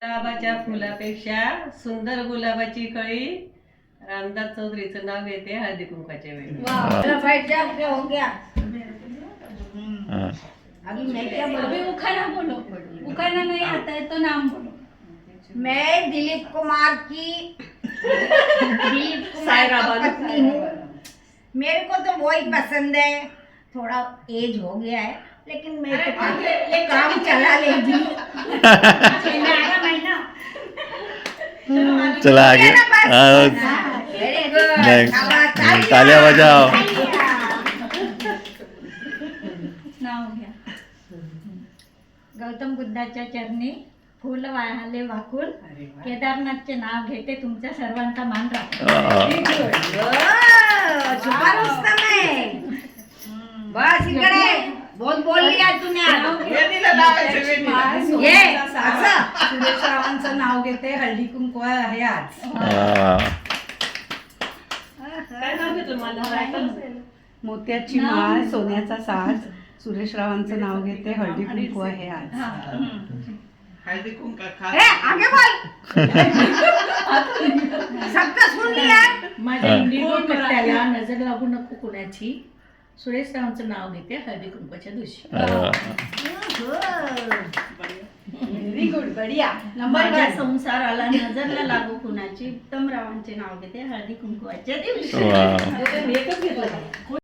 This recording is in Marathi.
गुलाबाच्या फुलापेक्षा सुंदर गुलाबाची कळी रामदास चौधरीचं नाव येते हळदी कुंकाच्या वेळी। हो गया। अभी मैं क्या बोलूं? अभी उखाना बोलो, उखाना नहीं आता है तो नाम बोलो। मैं दिलीप कुमार की पत्नी हूँ। मेरे को तो वही पसंद है। थोड़ा एज हो गया है लेकिन मैं तो काम चला लेगी। चला आगे। Very good. नहीं, तालियां बजाओ। नाव घ्या। गौतम बुद्धाच्या चरणी फूल वाहले वाकून केदारनाथचे नाव घेते, तुमच्या सर्वांचा मान राखते। बस इकडे बहुत बोल लिया तूने। ये असं सुरेश रावांचं नाव घेते, हळदी कुंकू आहे आज। काय नाव घेतलं मला? मोत्याची माळ, सोन्याचा साज, सुरेश रावांचं नाव घेते, हळदी कुंकू आहे आज। ए, आगे बोल। सबका सुन लिया। माझ्या इंडिगो पट्ट्याला नजर लागू नको कुणाची, सुरेश रावांचं नाव घेते हळदी कुंकवाच्या दिवशी। व्हेरी गुड, बढिया। माझ्या संसाराला नजर न लागू कुणाची, उत्तम रावांचे नाव घेते हळदी कुंकवाच्या दिवशी। वाह. एकच घेतलं का?